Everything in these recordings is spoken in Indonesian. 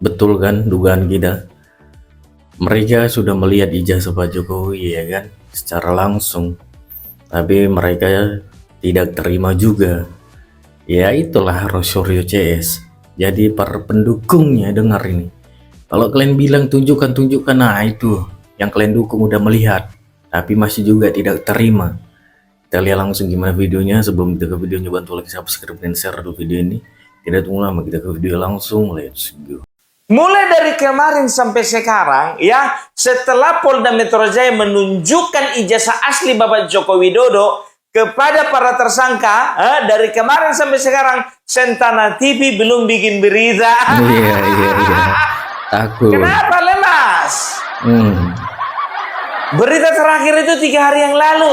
Betul kan dugaan kita? Mereka sudah melihat ijazah Pak Jokowi ya kan secara langsung, tapi mereka tidak terima juga. Ya itulah Rosario CS. Jadi para pendukungnya dengar ini. Kalau kalian bilang tunjukkan, nah itu yang kalian dukung udah melihat, tapi masih juga tidak terima. Kita lihat langsung gimana videonya. Sebelum kita ke videonya, bantu like, subscribe, dan share dulu video ini. Tidak tunggu lama, kita ke video langsung. Let's go. Mulai dari kemarin sampai sekarang, ya, setelah Polda Metro Jaya menunjukkan ijazah asli Bapak Joko Widodo kepada para tersangka, dari kemarin sampai sekarang, Sentana TV belum bikin berita. Iya. Takut. Kenapa lemas? Berita terakhir itu 3 hari yang lalu.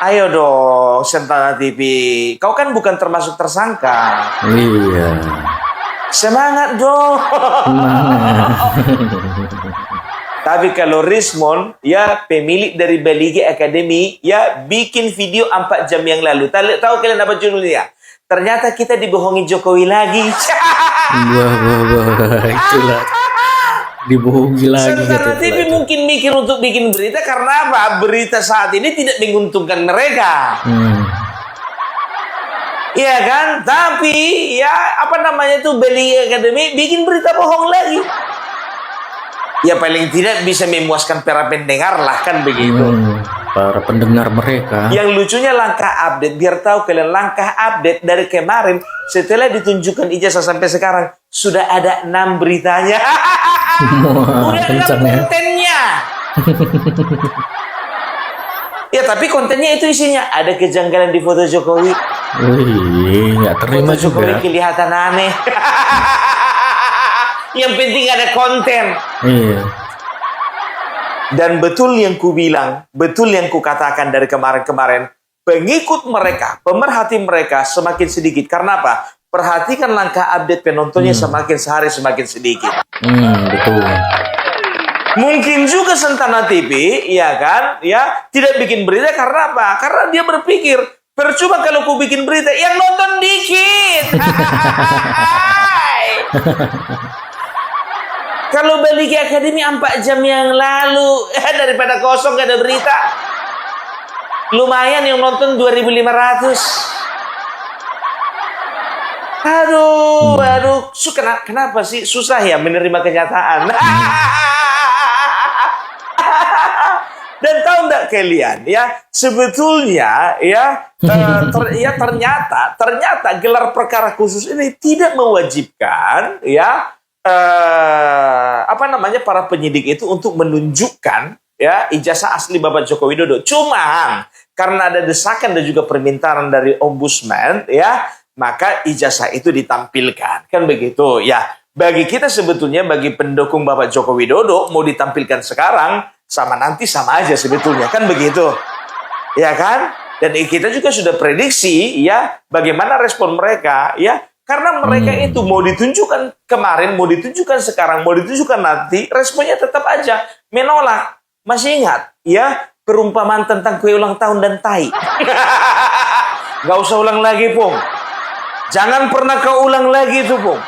Ayo dong, Sentana TV. Kau kan bukan termasuk tersangka. Iya. Semangat dong. Tapi kalau Rismon, ya pemilik dari Balige Academy, ya bikin video 4 jam yang lalu. Tahu kalian apa judulnya? Ternyata kita dibohongi Jokowi lagi. Wah, itulah dibohongi lagi. Sentana TV mungkin mikir untuk bikin berita karena apa? Berita saat ini tidak menguntungkan mereka. Iya kan? Tapi ya apa namanya itu Balige Academy bikin berita bohong lagi. Ya paling tidak bisa memuaskan para pendengar lah kan begitu. Para pendengar mereka. Yang lucunya langkah update, biar tahu kalian langkah update dari kemarin setelah ditunjukkan ijazah sampai sekarang sudah ada 6 beritanya. Udah 6 kontennya. Ya tapi kontennya itu isinya ada kejanggalan di foto Jokowi. Wih, nggak terima foto Jokowi juga. Kelihatan aneh. Yang penting ada konten. Iya. Dan betul yang ku bilang, betul yang ku katakan dari kemarin-kemarin, pengikut mereka, pemerhati mereka semakin sedikit. Karena apa? Perhatikan langkah update penontonnya semakin sehari semakin sedikit. Betul. Mungkin juga Sentana TV, ya kan, ya tidak bikin berita karena apa? Karena dia berpikir, percuma kalau ku bikin berita, yang nonton dikit. Kalau Balige Academy 4 jam yang lalu, daripada kosong gak ada berita. Lumayan yang nonton 2.500. Aduh, kenapa sih susah ya menerima kenyataan? Dan tahu nggak kalian ya, sebetulnya ya, ternyata gelar perkara khusus ini tidak mewajibkan ya para penyidik itu untuk menunjukkan ya ijazah asli Bapak Joko Widodo. Cuma karena ada desakan dan juga permintaan dari ombudsman ya, maka ijazah itu ditampilkan. Kan begitu ya. Bagi kita sebetulnya, bagi pendukung Bapak Joko Widodo, mau ditampilkan sekarang sama nanti sama aja sebetulnya. Kan begitu. Ya kan? Dan kita juga sudah prediksi ya bagaimana respon mereka ya. Karena mereka itu mau ditunjukkan kemarin, mau ditunjukkan sekarang, mau ditunjukkan nanti, responnya tetap aja menolak. Masih ingat ya perumpamaan tentang kue ulang tahun dan tai? Gak usah ulang lagi, Pung. Jangan pernah kau ulang lagi itu, Pung.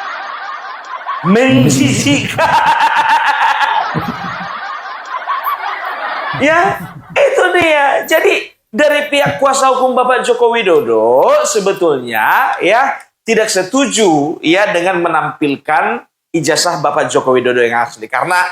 Menjijikkan. Ya, itu dia. Jadi dari pihak kuasa hukum Bapak Joko Widodo sebetulnya ya tidak setuju ya dengan menampilkan ijazah Bapak Joko Widodo yang asli karena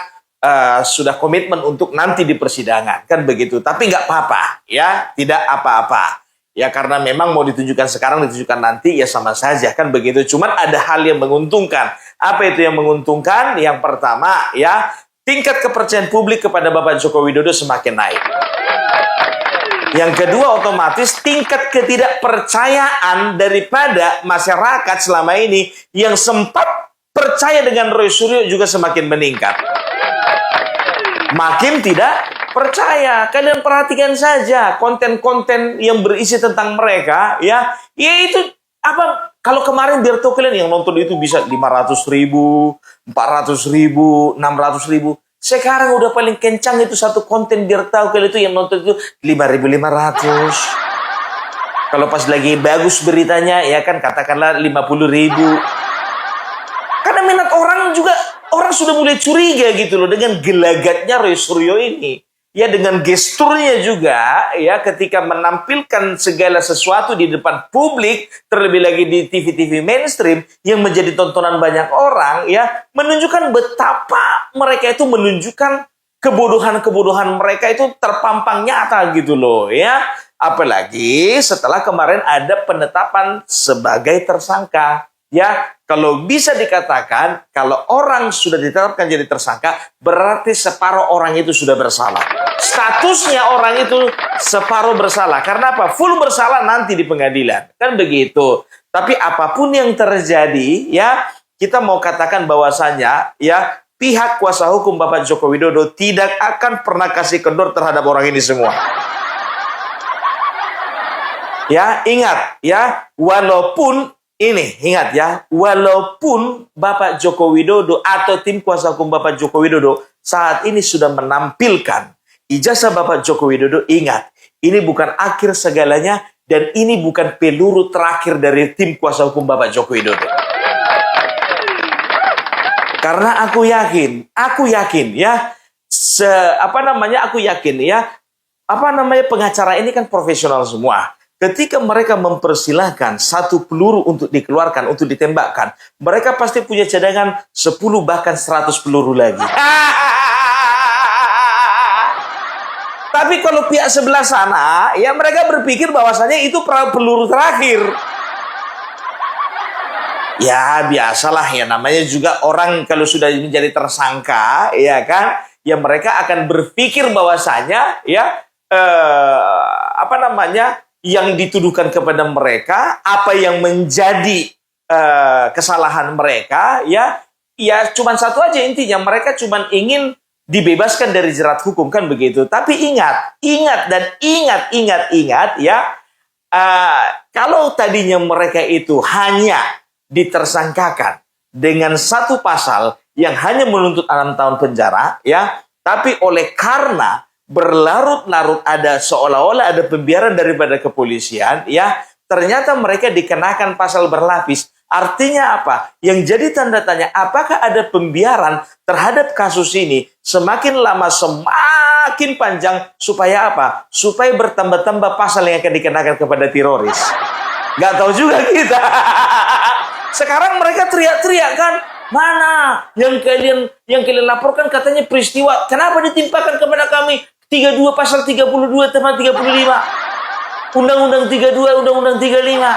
sudah komitmen untuk nanti di persidangan kan begitu. Tapi nggak apa-apa ya, tidak apa-apa ya karena memang mau ditunjukkan sekarang ditunjukkan nanti ya sama saja kan begitu. Cuman ada hal yang menguntungkan. Apa itu yang menguntungkan? Yang pertama ya tingkat kepercayaan publik kepada Bapak Joko Widodo semakin naik. Yang kedua otomatis tingkat ketidakpercayaan daripada masyarakat selama ini yang sempat percaya dengan Roy Suryo juga semakin meningkat. Makin tidak percaya. Kalian perhatikan saja konten-konten yang berisi tentang mereka ya. Ya itu apa? Kalau kemarin biar tahu kalian yang nonton itu bisa 500.000, 400.000, 600.000. Sekarang udah paling kencang itu satu konten biar tahu kalian itu yang nonton itu 5.500. Kalau pas lagi bagus beritanya ya kan katakanlah 50.000. orang sudah mulai curiga gitu loh dengan gelagatnya Roy Suryo ini. Ya, dengan gesturnya juga, ya, ketika menampilkan segala sesuatu di depan publik, terlebih lagi di TV-TV mainstream yang menjadi tontonan banyak orang, ya, menunjukkan betapa mereka itu menunjukkan kebodohan-kebodohan mereka itu terpampang nyata gitu loh, ya. Apalagi setelah kemarin ada penetapan sebagai tersangka. Ya, kalau bisa dikatakan, kalau orang sudah ditetapkan jadi tersangka, berarti separuh orang itu sudah bersalah. Statusnya orang itu separuh bersalah. Karena apa? Full bersalah nanti di pengadilan. Kan begitu. Tapi apapun yang terjadi, ya, kita mau katakan bahwasanya, ya, pihak kuasa hukum Bapak Joko Widodo tidak akan pernah kasih kendor terhadap orang ini semua. Ya, ingat, ya, walaupun walaupun Bapak Joko Widodo atau tim kuasa hukum Bapak Joko Widodo saat ini sudah menampilkan ijazah Bapak Joko Widodo, ingat, ini bukan akhir segalanya dan ini bukan peluru terakhir dari tim kuasa hukum Bapak Joko Widodo. Karena aku yakin ya, pengacara ini kan profesional semua. Ketika mereka mempersilahkan satu peluru untuk dikeluarkan, untuk ditembakkan, mereka pasti punya cadangan 10 bahkan 100 peluru lagi. Tapi kalau pihak sebelah sana, ya mereka berpikir bahwasanya itu peluru terakhir. Ya biasalah ya, namanya juga orang kalau sudah menjadi tersangka, ya kan, ya mereka akan berpikir bahwasanya, ya, yang dituduhkan kepada mereka, apa yang menjadi kesalahan mereka, ya cuma satu aja intinya, mereka cuma ingin dibebaskan dari jerat hukum, kan begitu. Tapi ingat ya, kalau tadinya mereka itu hanya ditersangkakan dengan satu pasal yang hanya menuntut 6 tahun penjara, ya, tapi oleh karena berlarut-larut ada seolah-olah ada pembiaran daripada kepolisian, ya, ternyata mereka dikenakan pasal berlapis. Artinya apa? Yang jadi tanda tanya, apakah ada pembiaran terhadap kasus ini semakin lama semakin panjang supaya apa? Supaya bertambah-tambah pasal yang akan dikenakan kepada teroris. Nggak tahu juga kita. Sekarang mereka teriak-teriak kan, mana yang kalian laporkan katanya peristiwa, kenapa ditimpakan kepada kami? 32 pasal 32 tambah 35. Undang-undang 32, undang-undang 35.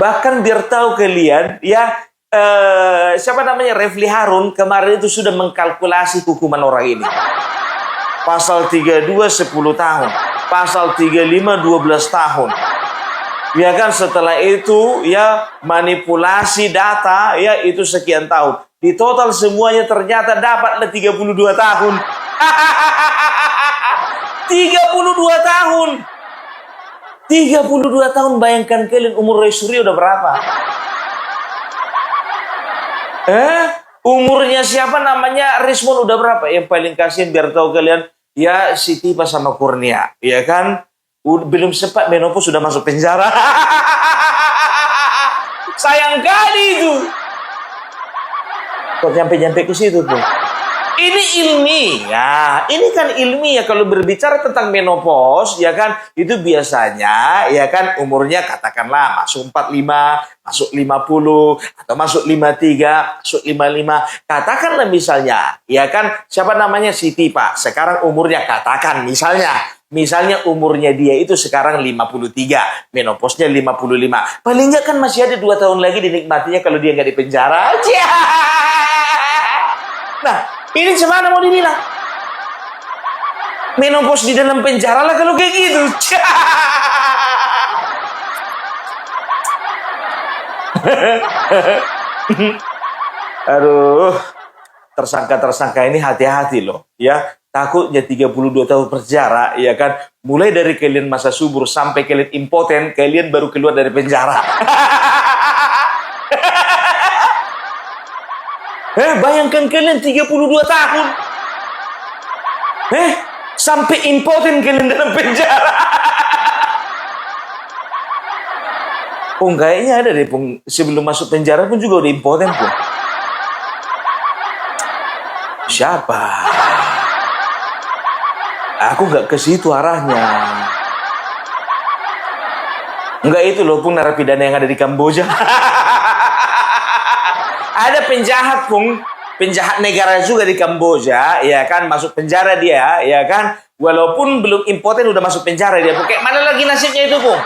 Bahkan biar tahu kalian, ya, Refli Harun kemarin itu sudah mengkalkulasi hukuman orang ini. Pasal 32 10 tahun, pasal 35 12 tahun. Ya kan, setelah itu, ya, manipulasi data, ya, itu sekian tahun. Di total semuanya ternyata dapatlah 32 tahun. 32 tahun. 32 tahun, bayangkan kalian umur Roy Suryo udah berapa? Umurnya siapa namanya? Rismon udah berapa? Yang paling kasihan biar tahu kalian, ya, Siti pas sama Kurnia, ya kan? Belum sempat menopause sudah masuk penjara. Sayang kali itu. Kok nyampe ke situ tuh? Ini ilmiah, ini kan ilmiah. Kalau berbicara tentang menopause, ya kan, itu biasanya, ya kan, umurnya katakanlah masuk 45, masuk 50, atau masuk 53, masuk 55. Katakanlah misalnya, ya kan, siapa namanya Siti Pak, sekarang umurnya katakan misalnya umurnya dia itu sekarang 53, menopause-nya 55. Paling nggak kan masih ada 2 tahun lagi dinikmatinya kalau dia nggak di penjara. Nah, ini gimana mau dibilang? Menopause di dalam penjara lah kalau kayak gitu. Aduh, tersangka-tersangka ini hati-hati loh, ya. Takutnya 32 tahun penjara, ya kan. Mulai dari kalian masa subur sampai kalian impoten, kalian baru keluar dari penjara. Bayangkan kalian 32 tahun. Sampai impoten kalian dalam penjara. Pung, kayaknya ada deh, Pung. Sebelum masuk penjara pun juga udah impoten, Pung. Siapa? Aku nggak ke situ arahnya. Enggak itu loh, Pung, narapidana yang ada di Kamboja. Ada penjahat, Pung. Penjahat negara juga di Kamboja, ya kan, masuk penjara dia, ya kan. Walaupun belum impoten udah masuk penjara dia. Kayak mana lagi nasibnya itu, Pung?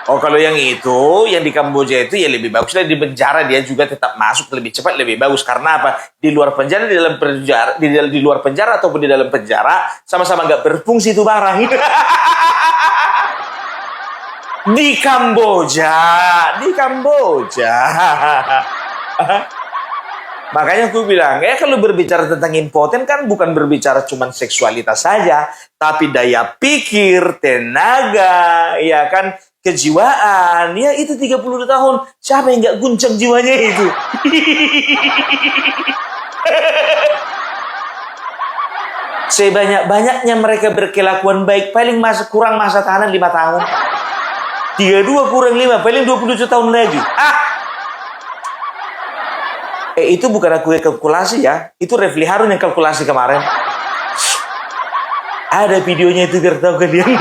Oh, kalau yang itu, yang di Kamboja itu ya lebih bagus lah di penjara, dia juga tetap masuk lebih cepat, lebih bagus. Karena apa? Di luar penjara, di dalam penjara, di luar penjara ataupun di dalam penjara, sama-sama nggak berfungsi itu barang. Di Kamboja, di Kamboja. Makanya aku bilang, kalau berbicara tentang impoten kan bukan berbicara cuma seksualitas saja, tapi daya pikir, tenaga, ya kan, kejiwaan. Ya itu 30 tahun, siapa yang nggak guncang jiwanya itu? Sebanyak-banyaknya mereka berkelakuan baik, paling kurang masa tahanan 5 tahun. 32 kurang 5, paling 27 tahun lagi. Itu bukan aku yang kalkulasi ya. Itu Refli Harun yang kalkulasi kemarin. Ada videonya itu, biar tahu kalian.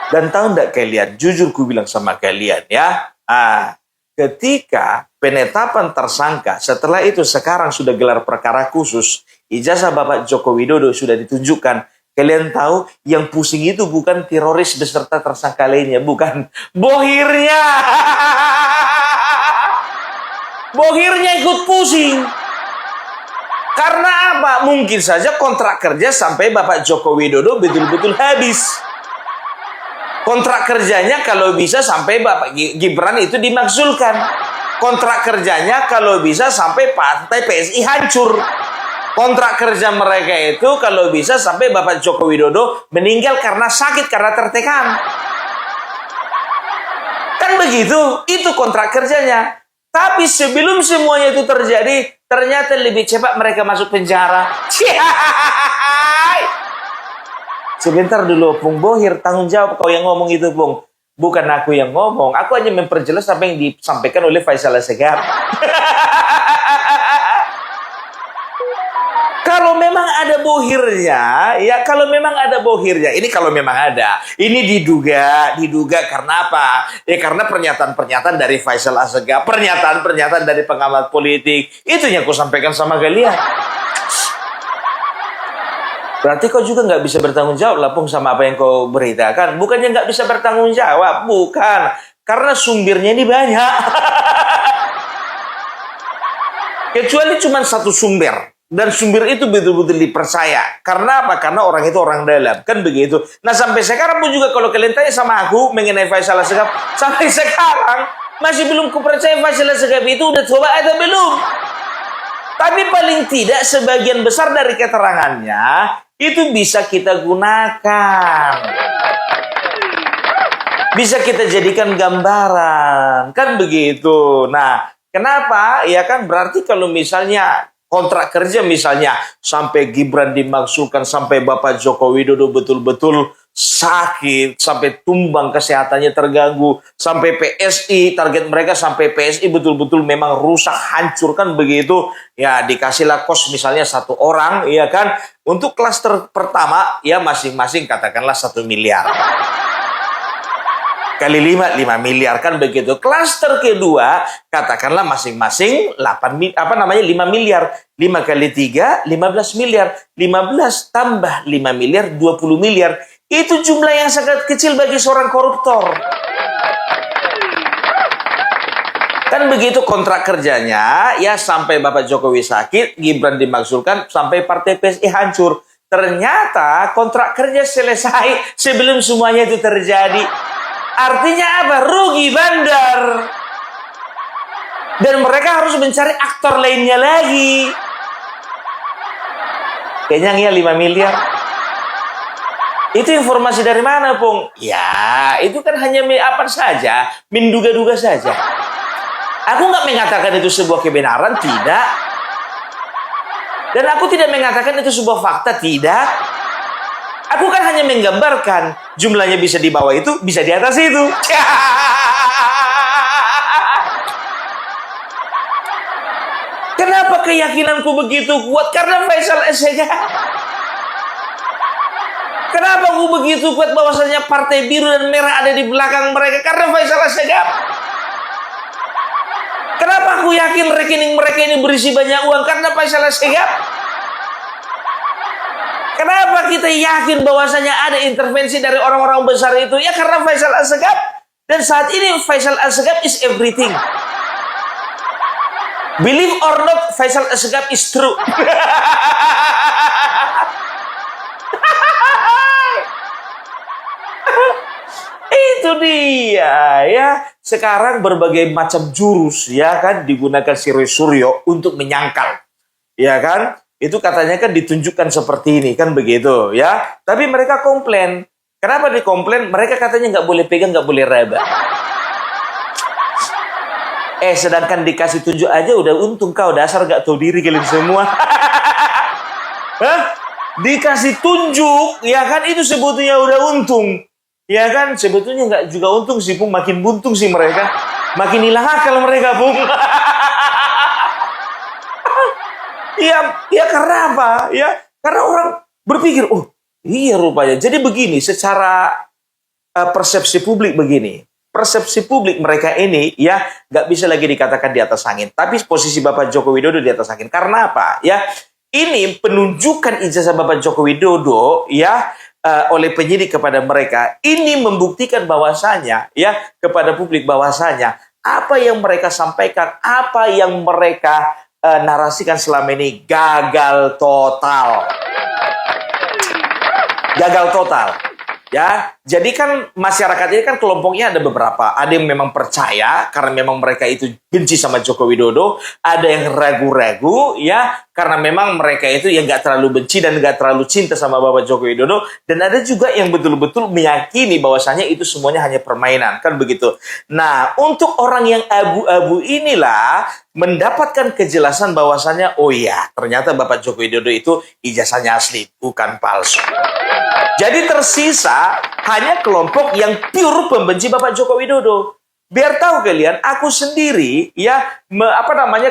Dan tahu enggak kalian, jujur ku bilang sama kalian ya. Ketika penetapan tersangka, setelah itu sekarang sudah gelar perkara khusus, ijazah Bapak Joko Widodo sudah ditunjukkan. Kalian tahu yang pusing itu bukan teroris beserta tersangka lainnya, bukan. Bohirnya. Bohirnya ikut pusing. Karena apa? Mungkin saja kontrak kerja sampai Bapak Joko Widodo betul-betul habis. Kontrak kerjanya kalau bisa sampai Bapak Gibran itu dimakzulkan. Kontrak kerjanya kalau bisa sampai partai PSI hancur. Kontrak kerja mereka itu kalau bisa sampai Bapak Joko Widodo meninggal karena sakit, karena tertekan. Kan begitu, itu kontrak kerjanya. Tapi sebelum semuanya itu terjadi, ternyata lebih cepat mereka masuk penjara. Sebentar dulu, Pung Bohir, tanggung jawab kau yang ngomong itu, Pung. Bukan aku yang ngomong, aku hanya memperjelas apa yang disampaikan oleh Faisal Assegaf. Kalau memang ada bohirnya, ya kalau memang ada bohirnya, ini kalau memang ada, ini diduga karena apa? Ya karena pernyataan-pernyataan dari Faisal Assegaf, pernyataan-pernyataan dari pengamat politik, itu yang aku sampaikan sama kalian. Berarti kau juga nggak bisa bertanggung jawab lah, Pung, sama apa yang kau beritakan. Bukannya nggak bisa bertanggung jawab, bukan. Karena sumbernya ini banyak. Kecuali cuma satu sumber. Dan sumber itu betul-betul dipercaya. Karena apa? Karena orang itu orang dalam. Kan begitu. Nah sampai sekarang pun juga kalau kalian tanya sama aku mengenai Faisal Assegaf, sampai sekarang masih belum kupercaya Faisal Assegaf itu udah coba atau belum. Tapi paling tidak sebagian besar dari keterangannya itu bisa kita gunakan. Bisa kita jadikan gambaran. Kan begitu. Nah, kenapa? Ya kan berarti kalau misalnya kontrak kerja misalnya sampai Gibran dimaksudkan, sampai Bapak Joko Widodo betul-betul sakit, sampai tumbang kesehatannya terganggu, sampai PSI, target mereka sampai PSI betul-betul memang rusak, hancur, kan begitu. Ya dikasihlah kos misalnya 1 orang, ya kan. Untuk klaster pertama ya masing-masing katakanlah 1 miliar. Kali 5 miliar, kan begitu. Klaster kedua katakanlah masing-masing 5 miliar. 5 kali 3 15 miliar. 15 tambah 5 miliar 20 miliar. Itu jumlah yang sangat kecil bagi seorang koruptor. Kan begitu kontrak kerjanya, ya sampai Bapak Jokowi sakit, Gibran dimaksudkan, sampai partai PSI hancur. Ternyata kontrak kerja selesai sebelum semuanya itu terjadi. Artinya apa? Rugi bandar. Dan mereka harus mencari aktor lainnya lagi. Kayaknya 5 miliar. Itu informasi dari mana, Pung? Ya, itu kan hanya apa saja, menduga-duga saja. Aku nggak mengatakan itu sebuah kebenaran, tidak. Dan aku tidak mengatakan itu sebuah fakta, tidak. Aku kan hanya menggambarkan jumlahnya bisa di bawah itu, bisa di atas itu. Kenapa keyakinanku begitu kuat? Karena Faisal Assegaf. Kenapa aku begitu kuat bahwasanya Partai Biru dan Merah ada di belakang mereka? Karena Faisal Assegaf. Kenapa aku yakin rekening mereka ini berisi banyak uang? Karena Faisal Assegaf. Kenapa kita yakin bahwasanya ada intervensi dari orang-orang besar itu? Ya karena Faisal Assegaf. Dan saat ini Faisal Assegaf is everything. Believe or not, Faisal Assegaf is true. Itu dia ya. Sekarang berbagai macam jurus ya kan digunakan si Roy Suryo untuk menyangkal. Ya kan? Itu katanya kan ditunjukkan seperti ini kan begitu ya. Tapi mereka komplain. Kenapa dikomplain? Mereka katanya nggak boleh pegang, nggak boleh raba. Sedangkan dikasih tunjuk aja udah untung kau, dasar gak tahu diri kalian semua. Hah? Dikasih tunjuk, ya kan itu sebetulnya udah untung. Ya kan sebetulnya nggak juga untung sih, Pung. Makin buntung sih mereka. Makin hilang akal mereka, Pung. Ya karena apa? Ya karena orang berpikir, oh iya rupanya. Jadi begini, secara persepsi publik begini. Persepsi publik mereka ini ya nggak bisa lagi dikatakan di atas angin. Tapi posisi Bapak Joko Widodo di atas angin. Karena apa? Ya ini penunjukan ijazah Bapak Joko Widodo ya oleh penyidik kepada mereka. Ini membuktikan bahwasanya ya kepada publik bahwasanya apa yang mereka sampaikan, apa yang mereka narasikan selama ini gagal total. Gagal total. Ya, jadi kan masyarakat ini kan kelompoknya ada beberapa. Ada yang memang percaya karena memang mereka itu benci sama Joko Widodo. Ada yang ragu-ragu ya karena memang mereka itu yang nggak terlalu benci dan nggak terlalu cinta sama Bapak Joko Widodo. Dan ada juga yang betul-betul meyakini bahwasanya itu semuanya hanya permainan kan begitu. Nah, untuk orang yang abu-abu inilah mendapatkan kejelasan bahwasanya oh ya ternyata Bapak Joko Widodo itu ijazahnya asli bukan palsu. Jadi tersisa hanya kelompok yang pure pembenci Bapak Joko Widodo. Biar tahu kalian, aku sendiri ya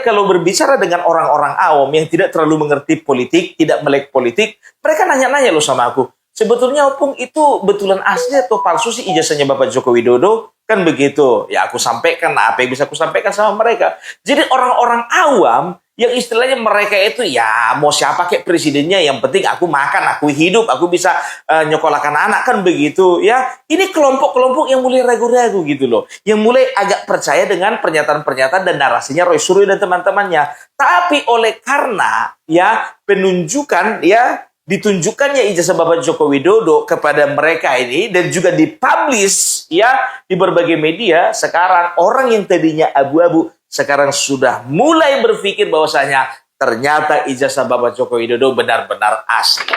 kalau berbicara dengan orang-orang awam yang tidak terlalu mengerti politik, tidak melek politik, mereka nanya-nanya loh sama aku. Sebetulnya Opung itu betulan asli atau palsu sih ijazahnya Bapak Joko Widodo? Kan begitu. Ya aku sampaikan apa yang bisa aku sampaikan sama mereka. Jadi orang-orang awam yang istilahnya mereka itu ya mau siapa kayak presidennya, yang penting aku makan, aku hidup, aku bisa nyekolahkan anak kan begitu ya. Ini kelompok-kelompok yang mulai ragu-ragu gitu loh, yang mulai agak percaya dengan pernyataan-pernyataan dan narasinya Roy Suryo dan teman-temannya. Tapi oleh karena ya penunjukan ya ditunjukkannya ijazah Bapak Joko Widodo kepada mereka ini dan juga dipublish ya di berbagai media, sekarang orang yang tadinya abu-abu sekarang sudah mulai berpikir bahwasanya ternyata ijazah Bapak Joko Widodo benar-benar asli.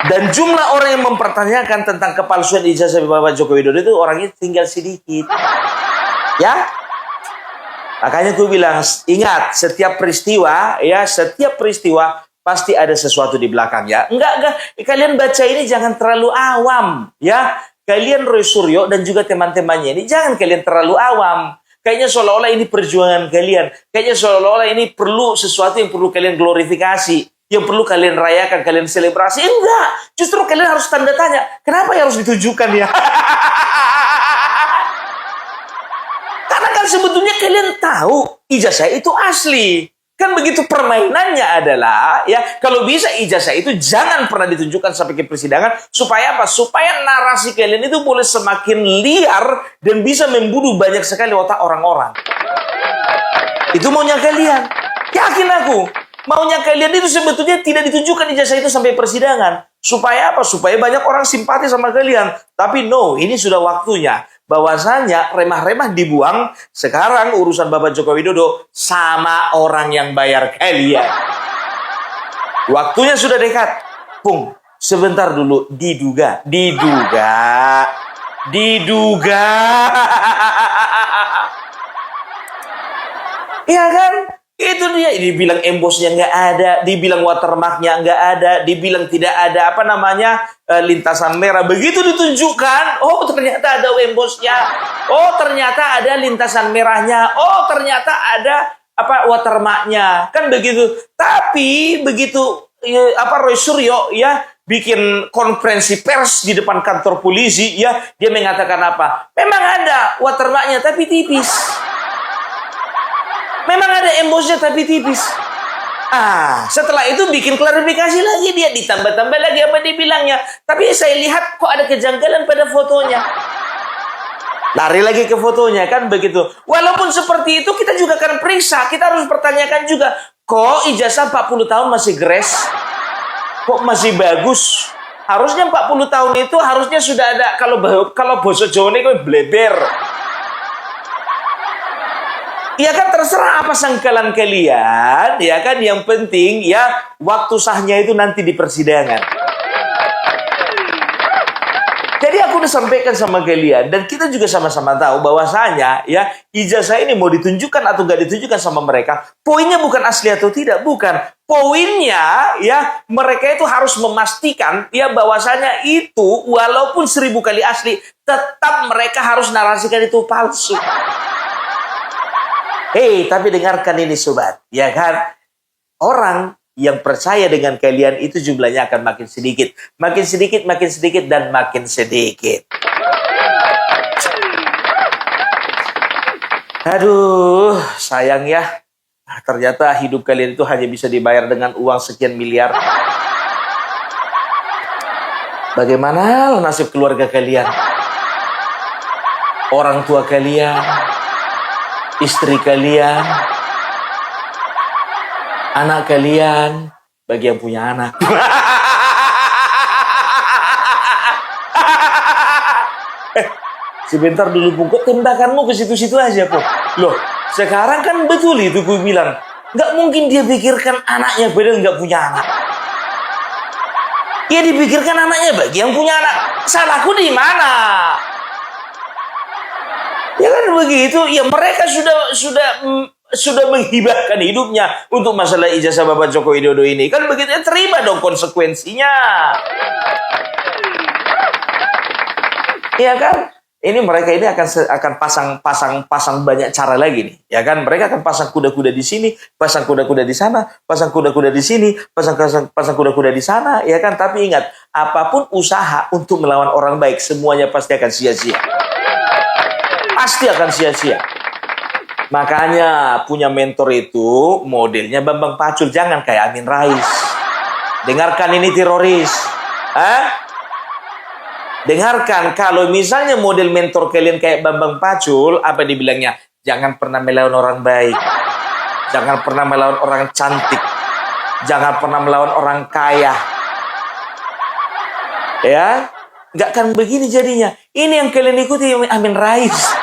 Dan jumlah orang yang mempertanyakan tentang kepalsuan ijazah Bapak Joko Widodo itu orangnya tinggal sedikit. Ya. Makanya aku bilang, ingat setiap peristiwa pasti ada sesuatu di belakangnya. Enggak. Kalian baca ini jangan terlalu awam, ya. Kalian Roy Suryo dan juga teman-temannya ini jangan kalian terlalu awam. Kayaknya seolah-olah ini perjuangan kalian. Kayaknya seolah-olah ini perlu sesuatu yang perlu kalian glorifikasi, yang perlu kalian rayakan, kalian selebrasi. Enggak, justru kalian harus tanda tanya. Kenapa yang harus ditunjukkan ya? Karena kan sebetulnya kalian tahu ijazah itu asli. Kan begitu, permainannya adalah ya kalau bisa ijazah itu jangan pernah ditunjukkan sampai ke persidangan. Supaya apa? Supaya narasi kalian itu boleh semakin liar dan bisa membunuh banyak sekali otak orang-orang. Itu maunya kalian. Yakin aku, maunya kalian itu sebetulnya tidak ditunjukkan ijazah itu sampai persidangan. Supaya apa? Supaya banyak orang simpati sama kalian. Tapi no, ini sudah waktunya bahwasanya remah-remah dibuang. Sekarang urusan Bapak Joko Widodo sama orang yang bayar kalian. Waktunya sudah dekat. Pung, sebentar dulu. Diduga. Iya kan? Itu dia, dibilang embosnya nggak ada, dibilang watermarknya nggak ada, dibilang tidak ada lintasan merah. Begitu ditunjukkan, oh ternyata ada embosnya, oh ternyata ada lintasan merahnya, oh ternyata ada watermarknya, kan begitu. Tapi begitu Roy Suryo ya bikin konferensi pers di depan kantor polisi ya, dia mengatakan apa? Memang ada watermarknya tapi tipis. Memang ada embosnya tapi tipis. Setelah itu bikin klarifikasi lagi, dia ditambah-tambah lagi apa dibilangnya. Tapi saya lihat kok ada kejanggalan pada fotonya. Lari lagi ke fotonya, kan begitu. Walaupun seperti itu kita juga akan periksa, kita harus pertanyakan juga, kok ijazah 40 tahun masih gres? Kok masih bagus? Harusnya 40 tahun itu harusnya sudah ada, kalau bahasa Jawa ini bleber. Ya kan, terserah apa sangkalan kalian, ya kan, yang penting ya waktu sahnya itu nanti di persidangan. Jadi aku udah sampaikan sama kalian, dan kita juga sama-sama tahu bahwasanya ya ijazah ini mau ditunjukkan atau gak ditunjukkan sama mereka, poinnya bukan asli atau tidak, bukan. Poinnya ya mereka itu harus memastikan ya bahwasanya itu walaupun 1000 kali asli, tetap mereka harus narasikan itu palsu. Tapi dengarkan ini sobat, ya kan? Orang yang percaya dengan kalian itu jumlahnya akan makin sedikit. Makin sedikit, makin sedikit, dan makin sedikit. Aduh, sayang ya. Ternyata hidup kalian itu hanya bisa dibayar dengan uang sekian miliar. Bagaimana nasib keluarga kalian? Orang tua kalian? Istri kalian, anak kalian, bagi yang punya anak. Sebentar dulu Pung, kok tembakanmu ke situ-situ aja Pung? Loh, sekarang kan betul itu gue bilang, nggak mungkin dia pikirkan anaknya padahal nggak punya anak. Dia dipikirkan anaknya bagi yang punya anak. Salahku di mana? Ya kan begitu, ya mereka sudah menghibahkan hidupnya untuk masalah ijazah Bapak Joko Widodo ini. Kan begitu, ya terima dong konsekuensinya. Ya kan? Ini mereka ini akan pasang banyak cara lagi nih. Ya kan? Mereka akan pasang kuda-kuda di sini, pasang kuda-kuda di sana, pasang kuda-kuda di sini, pasang kuda-kuda di sana, ya kan? Tapi ingat, apapun usaha untuk melawan orang baik, semuanya pasti akan sia-sia. Pasti akan sia-sia. Makanya punya mentor itu modelnya Bambang Pacul, jangan kayak Amin Rais. Dengarkan ini teroris. Dengarkan, kalau misalnya model mentor kalian kayak Bambang Pacul, apa dibilangnya? Jangan pernah melawan orang baik. Jangan pernah melawan orang cantik. Jangan pernah melawan orang kaya. Ya, nggak akan begini jadinya. Ini yang kalian ikuti Amin Rais.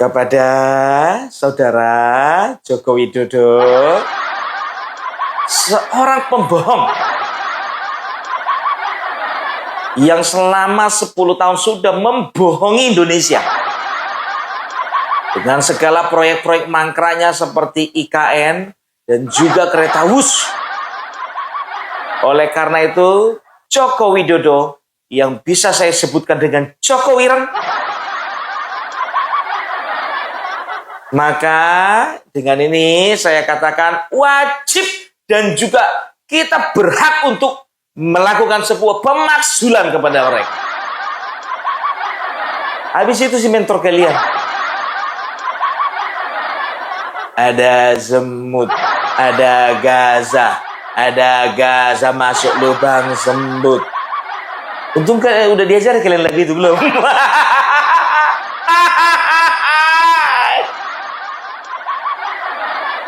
Kepada saudara Joko Widodo, seorang pembohong yang selama 10 tahun sudah membohongi Indonesia dengan segala proyek-proyek mangkranya seperti IKN dan juga kereta Wus. Oleh karena itu, Joko Widodo yang bisa saya sebutkan dengan Joko Wiren, maka dengan ini saya katakan wajib dan juga kita berhak untuk melakukan sebuah pemakzulan kepada mereka. Habis itu si mentor kalian, ada semut, ada Gaza masuk lubang semut. Untung udah diajar kalian lagi itu belum?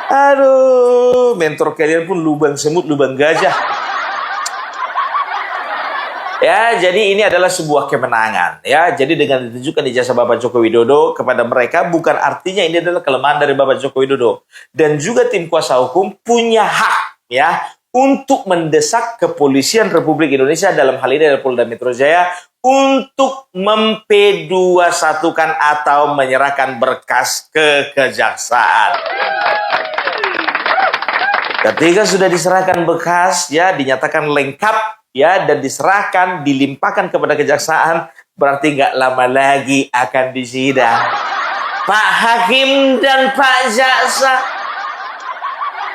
Aduh, mentor kalian pun lubang semut, lubang gajah. Ya, jadi ini adalah sebuah kemenangan. Ya, jadi dengan ditunjukkan ijazah Bapak Joko Widodo kepada mereka, bukan artinya ini adalah kelemahan dari Bapak Joko Widodo. Dan juga tim kuasa hukum punya hak, ya, untuk mendesak kepolisian Republik Indonesia dalam hal ini adalah Polda Metro Jaya untuk memp2satukan atau menyerahkan berkas ke kejaksaan. Ketika sudah diserahkan berkas, ya dinyatakan lengkap, ya dan diserahkan, dilimpahkan kepada kejaksaan, berarti nggak lama lagi akan disidang. Pak Hakim dan Pak Jaksa,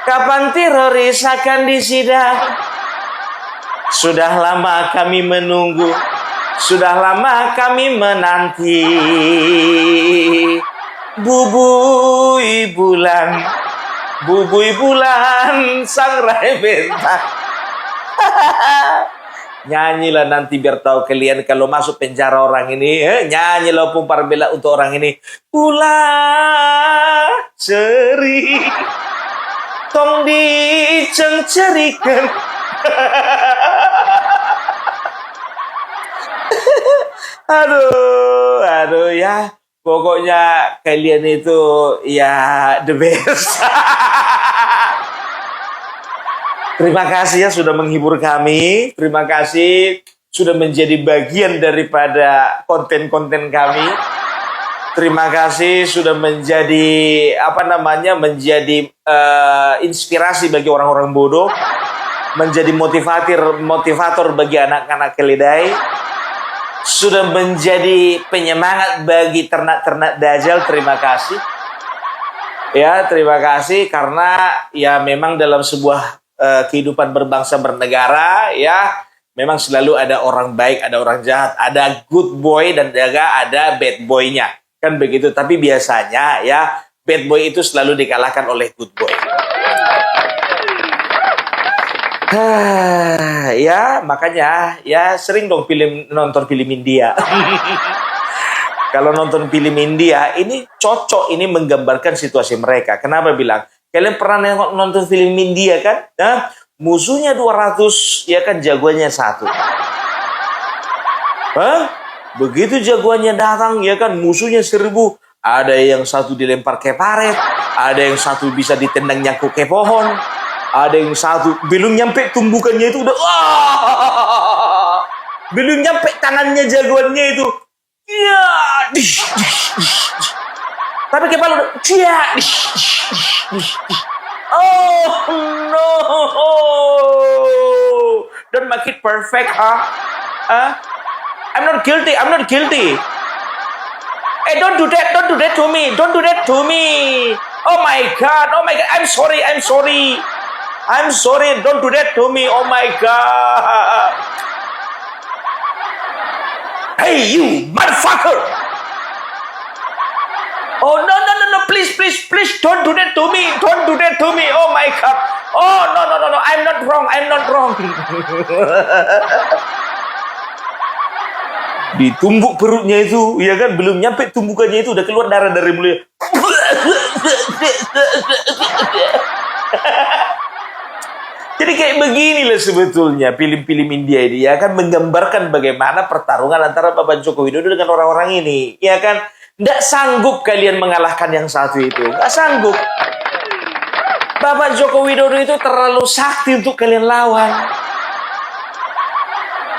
kapan teroris akan disidang? Sudah lama kami menunggu, sudah lama kami menanti. Bubui bulan, bubui bulan, sangrai bintang. Nyanyilah nanti biar tahu kalian kalau masuk penjara orang ini. Nyanyilah pumpar bela untuk orang ini. Ulah ceri, tong diceng-cerikan. Aduh ya. Pokoknya kalian itu ya the best. Terima kasih ya sudah menghibur kami. Terima kasih sudah menjadi bagian daripada konten-konten kami. Terima kasih sudah menjadi menjadi inspirasi bagi orang-orang bodoh, menjadi motivator bagi anak-anak keledai, sudah menjadi penyemangat bagi ternak-ternak dajjal. Terima kasih. Ya, terima kasih karena ya memang dalam sebuah kehidupan berbangsa bernegara, ya memang selalu ada orang baik, ada orang jahat, ada good boy dan juga ada bad boy-nya, kan begitu. Tapi biasanya ya bad boy itu selalu dikalahkan oleh good boy. Ya makanya ya sering dong nonton film India. Kalau nonton film India ini cocok, ini menggambarkan situasi mereka. Kenapa bilang? Kalian pernah nonton film India kan? Nah, musuhnya 200, ya kan jagoannya 1. Begitu jagoannya datang, ya kan musuhnya 1000. Ada yang 1 dilempar ke paret, ada yang 1 bisa ditendang nyangkut ke pohon, ada yang 1 belum nyampe tumbukannya itu udah belum nyampe tangannya jagoannya itu. Ya, tapi kepala udah oh no, don't make it perfect, I'm not guilty, don't do that to me, oh my god, I'm sorry, don't do that to me, oh my god. Hey you motherfucker. Oh no, please, don't do that to me, oh my god. Oh no, I'm not wrong. Ditumbuk perutnya itu, ya kan belum nyampe tumbukannya itu udah keluar darah dari mulutnya. Jadi kayak beginilah sebetulnya film-film India ini, ya kan menggambarkan bagaimana pertarungan antara Bapak Joko Widodo dengan orang-orang ini, ya kan. Nggak sanggup kalian mengalahkan yang satu itu. Nggak sanggup. Bapak Joko Widodo itu terlalu sakti untuk kalian lawan.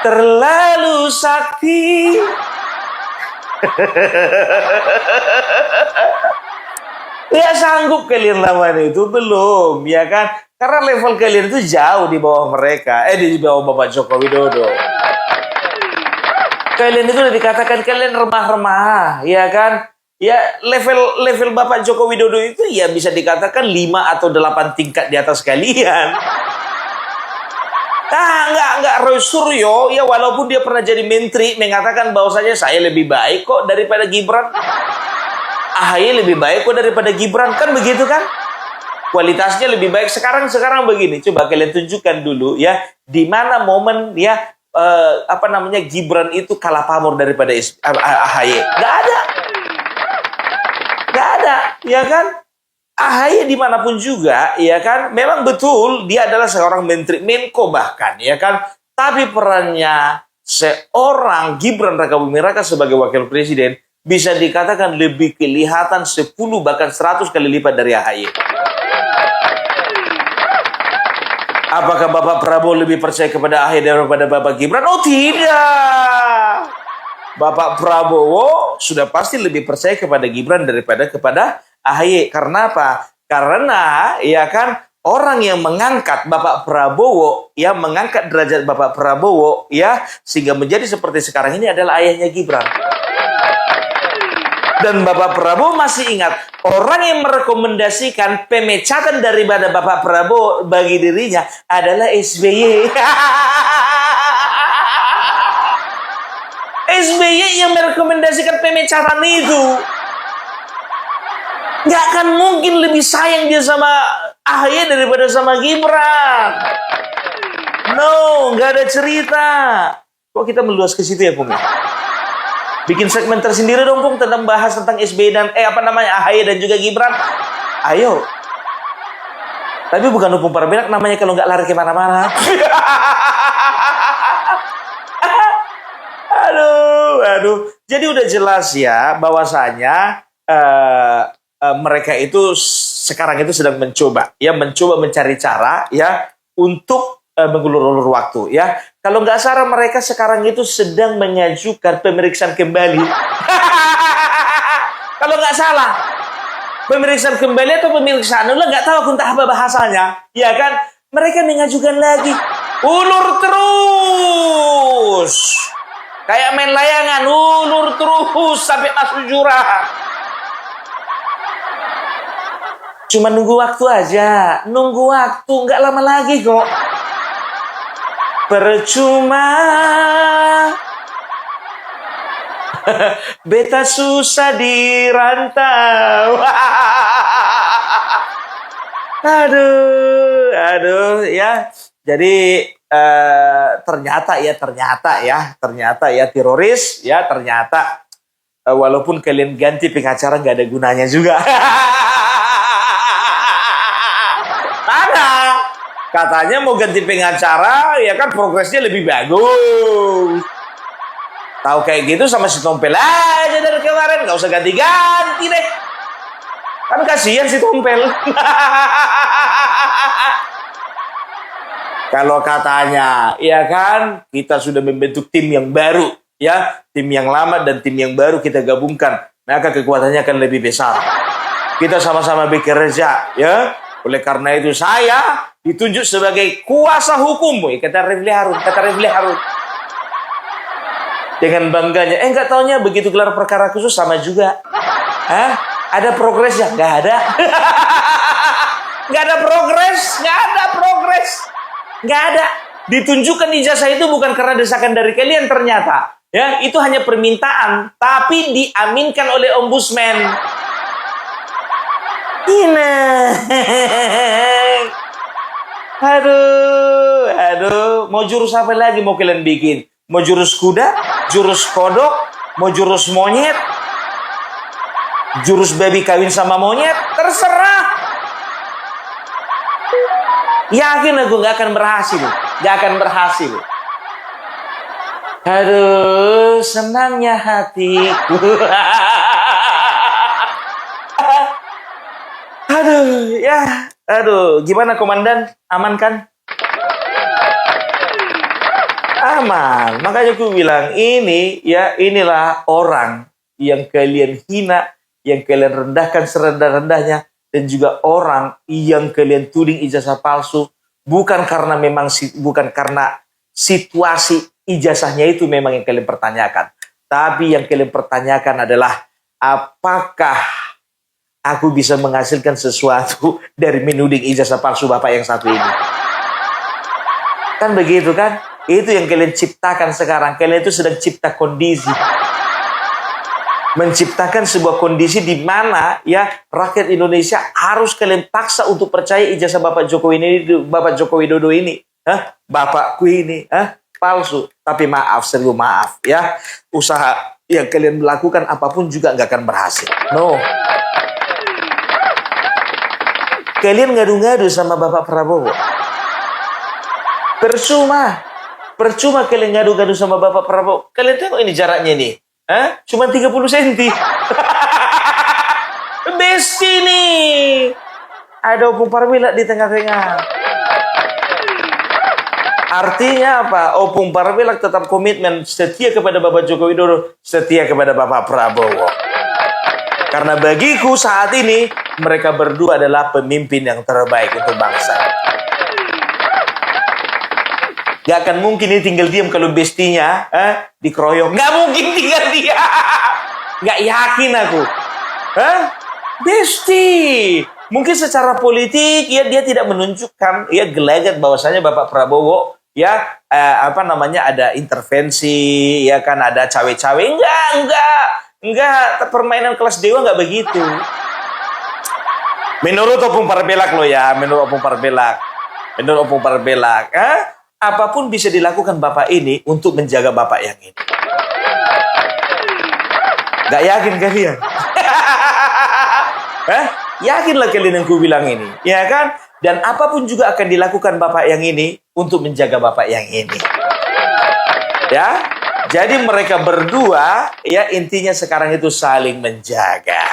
Terlalu sakti. Nggak sanggup kalian lawan itu. Belum, ya kan? Karena level kalian itu jauh di bawah mereka. Di bawah Bapak Joko Widodo. Kalian itu udah dikatakan kalian remah-remah, ya kan? Ya level Bapak Joko Widodo itu ya bisa dikatakan 5 atau 8 tingkat di atas kalian. Enggak Roy Suryo, ya walaupun dia pernah jadi menteri mengatakan bahwasanya saya lebih baik kok daripada Gibran. AHY lebih baik kok daripada Gibran, kan begitu kan? Kualitasnya lebih baik. Sekarang begini, coba kalian tunjukkan dulu ya di mana momen ya Gibran itu kalah pamor daripada AHY. Nggak ada, ya kan? AHY dimanapun juga, ya kan? Memang betul dia adalah seorang menteri, Menko bahkan, ya kan? Tapi perannya seorang Gibran Rakabuming Raka sebagai wakil presiden bisa dikatakan lebih kelihatan 10 bahkan 100 kali lipat dari AHY. Apakah Bapak Prabowo lebih percaya kepada AHY daripada Bapak Gibran? Oh tidak. Bapak Prabowo sudah pasti lebih percaya kepada Gibran daripada kepada AHY. Karena apa? Karena ya kan orang yang mengangkat Bapak Prabowo, ya mengangkat derajat Bapak Prabowo, ya sehingga menjadi seperti sekarang ini adalah ayahnya Gibran. Dan Bapak Prabowo masih ingat, orang yang merekomendasikan pemecatan daripada Bapak Prabowo bagi dirinya adalah SBY. SBY yang merekomendasikan pemecatan itu. Nggak akan mungkin lebih sayang dia sama AHY daripada sama Gibran. No, nggak ada cerita. Kok kita meluas ke situ ya, Pung? Bikin segmen tersendiri dong, Pung, tentang bahas tentang SBY dan AHY dan juga Gibran. Ayo. Tapi bukan Opung Parbenak namanya kalau nggak lari kemana-mana. Aduh. Jadi udah jelas ya bahwasanya mereka itu sekarang itu sedang mencoba mencari cara ya untuk mengulur-ulur waktu ya. Kalau nggak salah mereka sekarang itu sedang mengajukan pemeriksaan kembali. Kalau nggak salah pemeriksaan kembali atau pemeriksaan ulang, nggak tahu aku entah apa bahasanya, ya kan? Mereka mengajukan lagi, ulur terus, kayak main layangan, ulur terus sampai masuk jurang. Cuma nunggu waktu aja, nggak lama lagi kok. Percuma beta susah dirantau. Aduh ya. Jadi ternyata ya teroris ya, ternyata walaupun kalian ganti pengacara nggak ada gunanya juga. Katanya mau ganti pengacara, ya kan progresnya lebih bagus. Tahu kayak gitu sama si Tompel aja dari kemarin, nggak usah ganti-ganti deh. Kan kasihan si Tompel. Kalau katanya, ya kan, kita sudah membentuk tim yang baru, ya, tim yang lama dan tim yang baru kita gabungkan, maka kekuatannya akan lebih besar. Kita sama-sama bekerja, ya. Oleh karena itu saya ditunjuk sebagai kuasa hukum, kata Refli Harun. Dengan bangganya, nggak taunya begitu gelar perkara khusus sama juga. Ada progresnya? Nggak ada. Nggak ada. Ditunjukkan ijazah itu bukan karena desakan dari kalian ternyata. Ya, itu hanya permintaan, tapi diaminkan oleh ombudsman. Aduh, mau jurus apa lagi mau kalian bikin? Mau jurus kuda, jurus kodok, mau jurus monyet, jurus babi kawin sama monyet, terserah. Yakin aku gak akan berhasil. Aduh, senangnya hatiku. Aduh, gimana komandan? Aman kan? Aman. Makanya aku bilang inilah orang yang kalian hina, yang kalian rendahkan serendah-rendahnya, dan juga orang yang kalian tuding ijazah palsu bukan karena situasi ijazahnya itu memang yang kalian pertanyakan, tapi yang kalian pertanyakan adalah apakah aku bisa menghasilkan sesuatu dari menuding ijazah palsu Bapak yang satu ini. Kan begitu kan? Itu yang kalian ciptakan sekarang. Kalian itu sedang cipta kondisi. Menciptakan sebuah kondisi di mana ya rakyat Indonesia harus kalian paksa untuk percaya ijazah Bapak Joko Widodo ini. Bapakku ini palsu. Tapi serius maaf ya. Usaha yang kalian melakukan apapun juga nggak akan berhasil. No. Kalian ngadu-ngadu sama Bapak Prabowo. Percuma kalian ngadu-ngadu sama Bapak Prabowo. Kalian tengok ini jaraknya nih. Cuma 30 cm. Besti nih. Ada Opung Parwila di tengah-tengah. Artinya apa? Opung Parabelak tetap komitmen setia kepada Bapak Joko Widodo, setia kepada Bapak Prabowo. Karena bagiku saat ini mereka berdua adalah pemimpin yang terbaik untuk bangsa. Gak akan mungkin ini tinggal diam kalau bestinya dikeroyok. Gak mungkin tinggal diam. Gak yakin aku. Besti. Mungkin secara politik ya dia tidak menunjukkan ya gelagat bahwasanya Bapak Prabowo ya ada intervensi ya kan, ada cawe-cawe. Enggak, permainan kelas dewa enggak begitu. Menurut Opung Parabelak loh ya, menurut Opung Parabelak, apapun bisa dilakukan Bapak ini untuk menjaga Bapak yang ini. Gak yakin kalian? Yakinlah kalian yang ku bilang ini, ya kan? Dan apapun juga akan dilakukan Bapak yang ini untuk menjaga Bapak yang ini. Ya, jadi mereka berdua, ya intinya sekarang itu saling menjaga.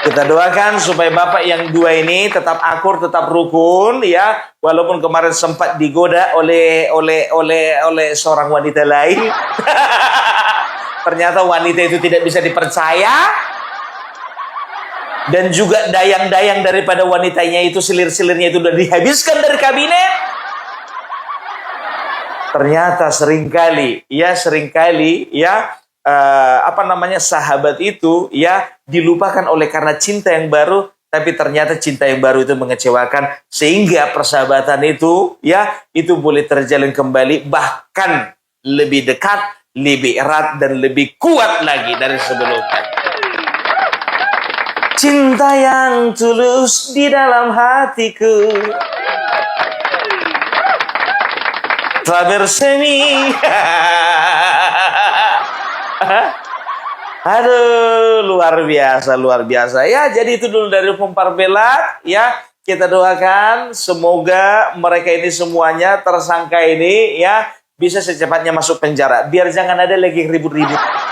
Kita doakan supaya Bapak yang dua ini tetap akur, tetap rukun, ya. Walaupun kemarin sempat digoda oleh seorang wanita lain. Ternyata wanita itu tidak bisa dipercaya. Dan juga dayang-dayang daripada wanitanya itu, silir-silirnya itu sudah dihabiskan dari kabinet. Ternyata seringkali sahabat itu ya dilupakan oleh karena cinta yang baru, tapi ternyata cinta yang baru itu mengecewakan sehingga persahabatan itu boleh terjalin kembali, bahkan lebih dekat, lebih erat dan lebih kuat lagi dari sebelumnya. Cinta yang tulus di dalam hatiku telah bersemi. Aduh, luar biasa. Ya, jadi itu dulu dari Opung Parabelak. Ya, kita doakan semoga mereka ini semuanya tersangka ini ya bisa secepatnya masuk penjara. Biar jangan ada lagi yang ribut-ribut.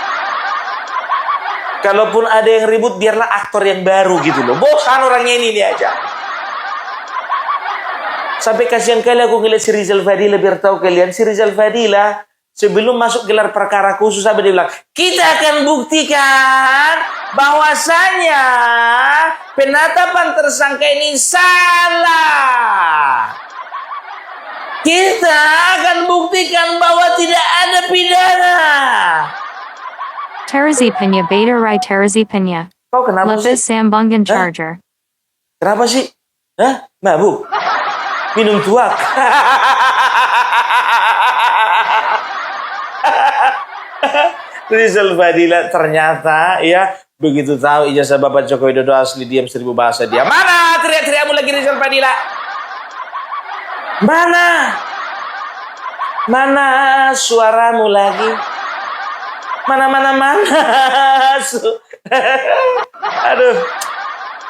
Kalaupun ada yang ribut, biarlah aktor yang baru gitu loh. Bosan orangnya ini aja. Sampai kasihan kali aku ngeliat si Rizal Fadila, biar tahu kalian. Si Rizal Fadila, sebelum masuk gelar perkara khusus, apa dia bilang? Kita akan buktikan bahwasanya penetapan tersangka ini salah. Kita akan buktikan bahwa tidak ada pidana. Terazi Pinya Beta Rai Terazi Pinya. Kau kenapa sih? Lapis Sambungan Charger. Kenapa sih? Mabuk? Minum tuak? Rizal Fadila ternyata ya begitu tahu ijazah Bapak Joko Widodo asli, diam 1000 bahasa dia. Mana teriak-teriakmu lagi Rizal Fadila? Mana suaramu lagi? Mana. Aduh.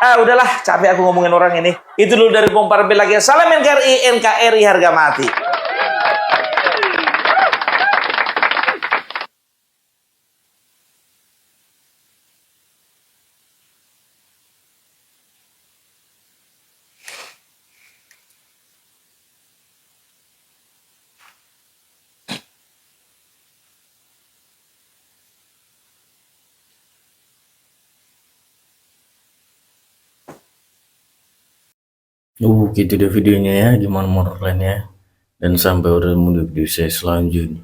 Udahlah, capek aku ngomongin orang ini. Itu dulu dari Opung Parabelak ya. Salam NKRI harga mati. Gitu deh videonya ya, gimana menurut kalian ya. Dan sampai udah di video saya selanjutnya.